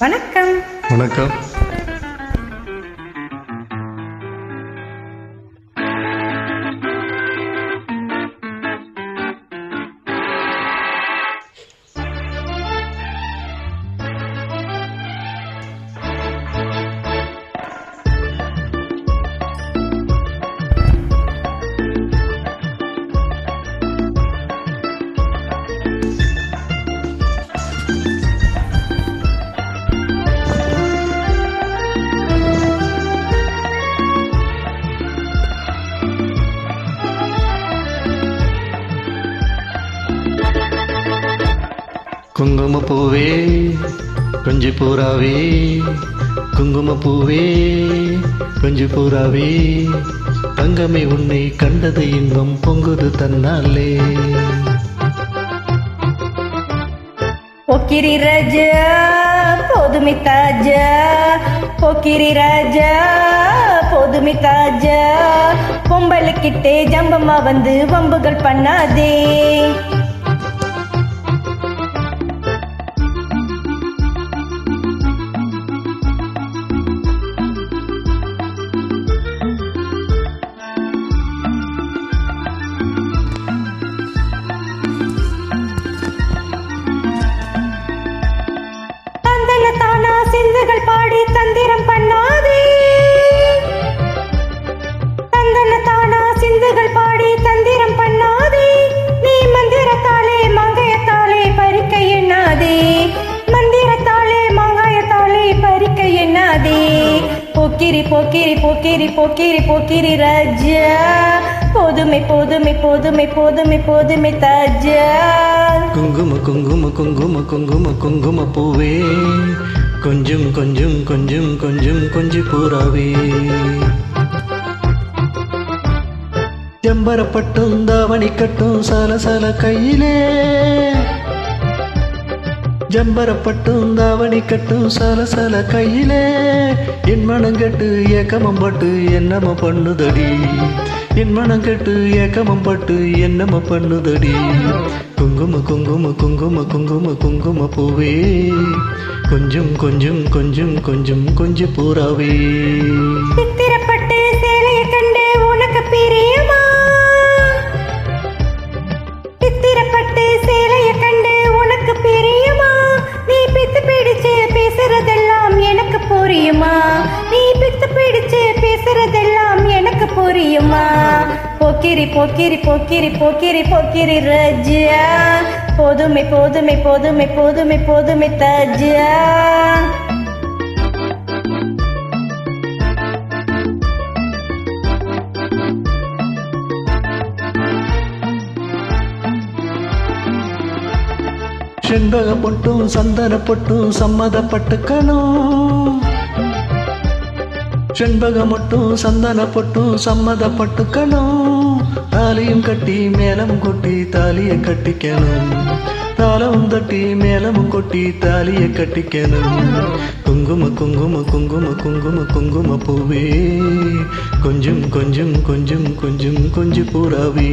வணக்கம். வணக்கம். குங்குமப்பூவே கொஞ்சி பூராவே, குங்குமப்பூவே கொஞ்சி பூராவே, தங்கமே உன்னை கண்டது இன்பம் பொங்குது தன்னாலே. போக்கிரி ராஜா போதுமி தாஜா, போக்கிரி ராஜா போதுமி தாஜா, பொம்பளுக்கிட்டே ஜம்பம்மா வந்து வம்புகள் பண்ணாதே. சிந்துகள் பாடி தந்திரம் பண்ணாதே, தந்தன தானா சிந்துகள் பாடி தந்திரம் பண்ணாதே, நீ மந்திரத்தாலே மாங்காயத்தாலே பறிக்க எண்ணாதே, மந்திரத்தாலே மாங்காயத்தாலே பறிக்க எண்ணாதே. போக்கிரி போக்கிரி போக்கிரி போக்கிரி போக்கிரி ராஜா, போதுமை போதுமை போதுமை போதுமை போதுமை தாஜா. குங்கும குங்கும குங்கும குங்கும குங்கும பூவே கொஞ்சம் கொஞ்சம் கொஞ்சம் கொஞ்சம் கொஞ்சி பூராவே, ஜம்பரப்பட்டும் தாவணி கட்டும் சல சல கையிலே, ஜம்பரப்பட்டும் தாவணி கட்டும் சல சல கையிலே, என் மனம் கட்டு ஏக்கமம் பட்டு என்னம பண்ணுதடி, என் மனம் கட்டு ஏக்கமம் பட்டு என்னம பண்ணுதடி. குங்கும குங்கும குங்கும குங்கும குங்கும பூவே கொஞ்சம் கொஞ்சம் கொஞ்சம் கொஞ்சம் கொஞ்சி பூராவே. சித்திரப்பட்டு சேலையை கண்டு உனக்கு பிரியமா, சித்திரப்பட்டு சேலையை கண்டு உனக்கு பிரியமா, நீ பித்து பிடிச்சு பேசுறதெல்லாம் எனக்கு புரியுமா, நீ பித்து பிடிச்சு பேசுறதெல்லாம் எனக்கு புரியுமா. போக்கிரி போக்கிரி போக்கிரி போக்கிரி போக்கிரி ராஜா, போதுமை போதுமை போதுமை போதுமை போதுமை தாஜா. செண்பக பொட்டும் சந்தன பொட்டும் சம்மதப்பட்டுக்கணும், செண்பக மட்டும் சந்தன பொட்டும் சம்மதப்பட்டுக்கணும், தாலியும் கட்டி மேலம் கொட்டி தாலியை கட்டிக்கணும், தாளமும் தட்டி மேலமும் கொட்டி தாலியை கட்டிக்கணும். குங்கும குங்கும குங்கும குங்கும குங்கும பூவே கொஞ்சம் கொஞ்சம் கொஞ்சம் கொஞ்சம் கொஞ்சி பூராவே.